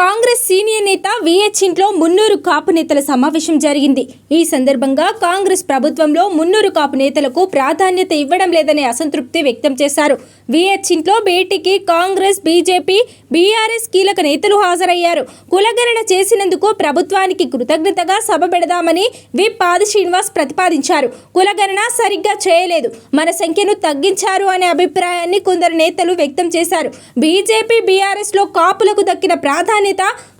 Congress senior నేత VH ఇంట్లో మున్నూరు కాపు నేతల సమావేశం జరిగింది. ఈ సందర్భంగా కాంగ్రెస్ ప్రభుత్వంలో మున్నూరు కాపు నేతలకు ప్రాధాన్యత ఇవ్వడం లేదనే అసంతృప్తి వ్యక్తం చేశారు. విహెచ్ ఇంట్లో భేటీకి కాంగ్రెస్, బీజేపీ, బీఆర్ఎస్ కీలక నేతలు హాజరయ్యారు. కులగణన చేసినందుకు ప్రభుత్వానికి కృతజ్ఞతగా సభ పెడదామని విప్ ఆది శ్రీనివాస్ ప్రతిపాదించారు. కులగణన సరిగ్గా చేయలేదు, మన సంఖ్యను తగ్గించారు అనే అభిప్రాయాన్ని కొందరు నేతలు వ్యక్తం చేశారు. బీజేపీ, బీఆర్ఎస్ లో కాపులకు దక్కిన ప్రాధాన్యత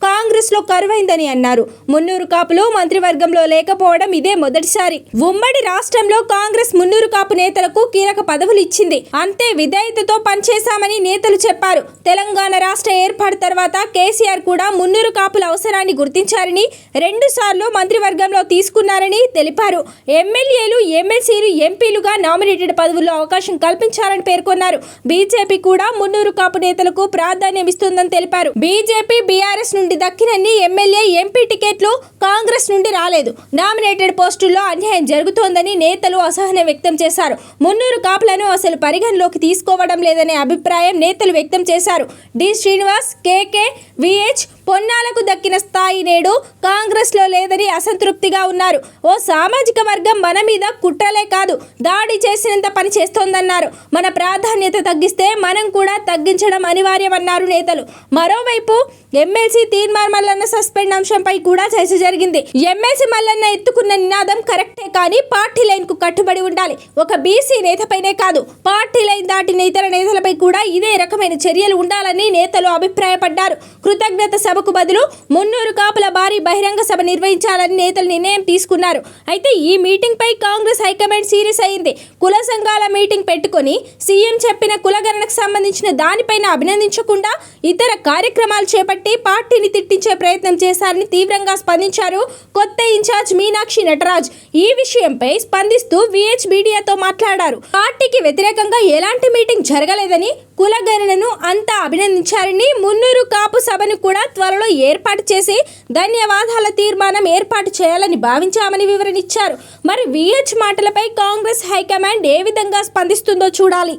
కాంగ్రెస్ లో కరువైందని అన్నారు. మున్నూరు కాపులు మంత్రివర్గంలో లేకపోవడం ఇదే మొదటిసారి. ఉమ్మడి రాష్ట్రంలో కాంగ్రెస్ మున్నూరు కాపు నేతలకు కీలక పదవులు ఇచ్చింది. అంతే విధేయతతో పనిచేశామని నేతలు చెప్పారు. తెలంగాణ రాష్ట్ర ఏర్పాటు తర్వాత కేసీఆర్ కూడా మున్నూరు కాపుల అవసరాన్ని గుర్తించారని, 2 సార్లు మంత్రివర్గంలో తీసుకున్నారని తెలిపారు. ఎమ్మెల్యేలు, ఎమ్మెల్సీలు, ఎంపీలుగా నామినేటెడ్ పదవుల్లో అవకాశం కల్పించాలని పేర్కొన్నారు. బీజేపీ కూడా మున్నూరు కాపు నేతలకు ప్రాధాన్యం ఇస్తుందని తెలిపారు. బీజేపీ, బీఆర్ఎస్ నుండి దక్కినన్ని ఎమ్మెల్యే, ఎంపీ టికెట్లు కాంగ్రెస్ నుండి రాలేదు. నామినేటెడ్ పోస్టుల్లో అన్యాయం జరుగుతోందని నేతలు అసహనం వ్యక్తం చేశారు. మున్నూరు కాపులను అసలు పరిగణలోకి తీసుకోవడం లేదనే అభిప్రాయం నేతలు వ్యక్తం చేశారు. డి శ్రీనివాస్, కేకే, విహెచ్, పొన్నాలకు దక్కిన స్థాయి నేడు కాంగ్రెస్ లో లేదని అసంతృప్తిగా ఉన్నారు. ఓ సామాజిక వర్గం మన మీద కుట్రలే కాదు, దాడి చేసినంత పని చేస్తోందన్నారు. మన ప్రాధాన్యత తగ్గిస్తే మనం కూడా తగ్గించడం అనివార్యమన్నారు నేతలు. మరోవైపు ఎమ్మెల్సీ తీన్మార్ మల్లన్న సస్పెండ్ అంశంపై కూడా చర్చ జరిగింది. ఎమ్మెల్సీ మల్లన్న ఎత్తుకున్న నినాదం కరెక్టే, కానీ పార్టీ లైన్ కు కట్టుబడి ఉండాలి. ఒక బీసీ నేతపైనే కాదు, పార్టీ లైన్ దాటిన ఇతర నేతలపై కూడా ఇదే రకమైన చర్యలు ఉండాలని నేతలు అభిప్రాయపడ్డారు. కృతజ్ఞత సభకు బదులు మున్నూరు కాపుల భారీ బహిరంగ సభ నిర్వహించాలని నేతలు నిర్ణయం తీసుకున్నారు. అయితే ఈ మీటింగ్ పై కాంగ్రెస్ హైకమాండ్ సీరియస్ అయింది. కుల సంఘాల మీటింగ్ పెట్టుకొని సీఎం చెప్పిన కులగణనకు సంబంధించిన దానిపైన అభినందించకుండా ఇతర కార్యక్రమాలు చేపట్టి పార్టీని తిట్టించే ప్రయత్నం చేశారని తీవ్రంగా స్పందించారు కొత్త ఇన్ఛార్జ్ మీనాక్షి నటరాజ్. ఈ విషయంపై స్పందిస్తూ విహెచ్ మీడియాతో మాట్లాడారు. పార్టీకి వ్యతిరేకంగా ఎలాంటి మీటింగ్ జరగలేదని, కులగణనను అంతా అభినందించారని, మున్నూరు కాపు సభను కూడా త్వరలో ఏర్పాటు చేసి ధన్యవాదాల తీర్మానం ఏర్పాటు చేయాలని భావించామని వివరణ ఇచ్చారు. మరి విహెచ్ మాటలపై కాంగ్రెస్ హైకమాండ్ ఏ విధంగా స్పందిస్తుందో చూడాలి.